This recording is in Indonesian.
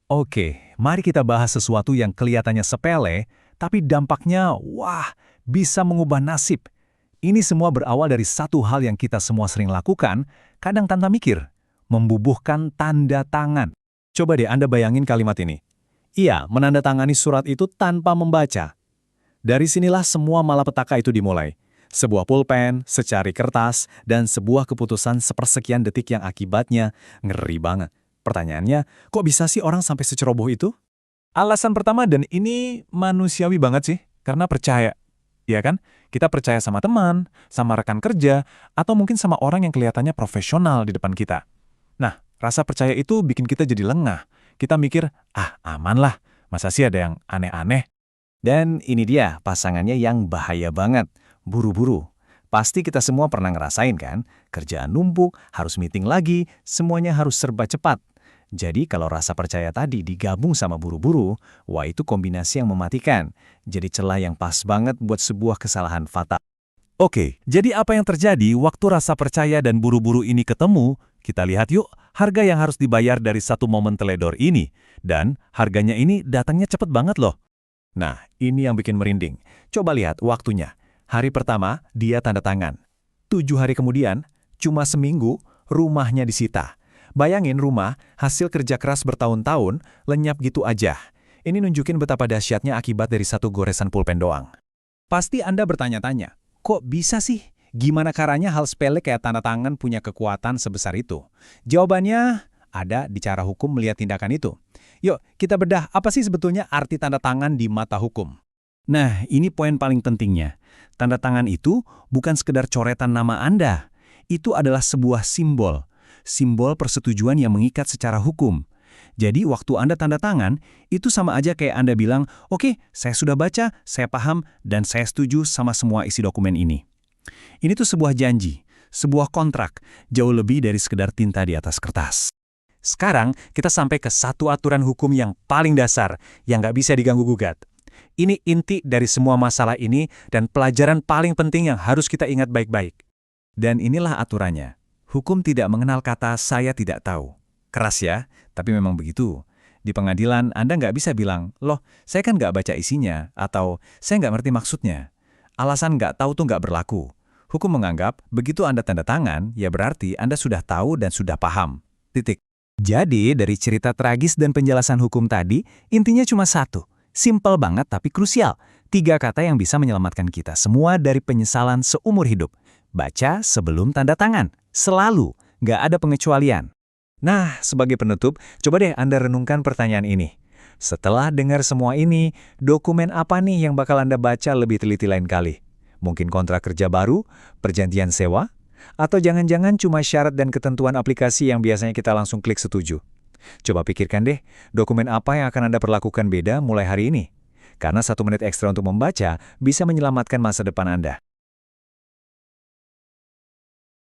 Oke, mari kita bahas sesuatu yang kelihatannya sepele, tapi dampaknya, wah, bisa mengubah nasib. Ini semua berawal dari satu hal yang kita semua sering lakukan, kadang tanpa mikir, membubuhkan tanda tangan. Coba deh Anda bayangin kalimat ini. Iya, menandatangani surat itu tanpa membaca. Dari sinilah semua malapetaka itu dimulai. Sebuah pulpen, secari kertas, dan sebuah keputusan sepersekian detik yang akibatnya ngeri banget. Pertanyaannya, kok bisa sih orang sampai seceroboh itu? Alasan pertama, dan ini manusiawi banget sih, karena percaya. Ya kan? Kita percaya sama teman, sama rekan kerja, atau mungkin sama orang yang kelihatannya profesional di depan kita. Nah, rasa percaya itu bikin kita jadi lengah. Kita mikir, aman lah, masa sih ada yang aneh-aneh? Dan ini dia pasangannya yang bahaya banget, buru-buru. Pasti kita semua pernah ngerasain kan? Kerjaan numpuk, harus meeting lagi, semuanya harus serba cepat. Jadi kalau rasa percaya tadi digabung sama buru-buru, wah itu kombinasi yang mematikan. Jadi celah yang pas banget buat sebuah kesalahan fatal. Oke, jadi apa yang terjadi waktu rasa percaya dan buru-buru ini ketemu? Kita lihat yuk, harga yang harus dibayar dari satu momen teledor ini. Dan harganya ini datangnya cepet banget loh. Nah, ini yang bikin merinding. Coba lihat waktunya. Hari pertama, dia tanda tangan. 7 hari kemudian, cuma seminggu, rumahnya disita. Bayangin rumah, hasil kerja keras bertahun-tahun, lenyap gitu aja. Ini nunjukin betapa dahsyatnya akibat dari satu goresan pulpen doang. Pasti Anda bertanya-tanya, kok bisa sih? Gimana caranya hal sepele kayak tanda tangan punya kekuatan sebesar itu? Jawabannya ada di cara hukum melihat tindakan itu. Yuk, kita bedah apa sih sebetulnya arti tanda tangan di mata hukum. Nah, ini poin paling pentingnya. Tanda tangan itu bukan sekedar coretan nama Anda. Itu adalah sebuah simbol. Simbol persetujuan yang mengikat secara hukum. Jadi, waktu Anda tanda tangan, itu sama aja kayak Anda bilang, oke, saya sudah baca, saya paham, dan saya setuju sama semua isi dokumen ini. Ini tuh sebuah janji, sebuah kontrak, jauh lebih dari sekedar tinta di atas kertas. Sekarang, kita sampai ke satu aturan hukum yang paling dasar, yang nggak bisa diganggu-gugat. Ini inti dari semua masalah ini dan pelajaran paling penting yang harus kita ingat baik-baik. Dan inilah aturannya. Hukum tidak mengenal kata saya tidak tahu. Keras ya, tapi memang begitu. Di pengadilan, Anda nggak bisa bilang, loh, saya kan nggak baca isinya, atau saya nggak ngerti maksudnya. Alasan nggak tahu tuh nggak berlaku. Hukum menganggap, begitu Anda tanda tangan, ya berarti Anda sudah tahu dan sudah paham. Titik. Jadi, dari cerita tragis dan penjelasan hukum tadi, intinya cuma satu. Simpel banget tapi krusial. 3 kata yang bisa menyelamatkan kita semua dari penyesalan seumur hidup. Baca sebelum tanda tangan. Selalu. Nggak ada pengecualian. Nah, sebagai penutup, coba deh Anda renungkan pertanyaan ini. Setelah dengar semua ini, dokumen apa nih yang bakal Anda baca lebih teliti lain kali? Mungkin kontrak kerja baru, perjanjian sewa, atau jangan-jangan cuma syarat dan ketentuan aplikasi yang biasanya kita langsung klik setuju. Coba pikirkan deh, dokumen apa yang akan Anda perlakukan beda mulai hari ini? Karena 1 menit ekstra untuk membaca bisa menyelamatkan masa depan Anda.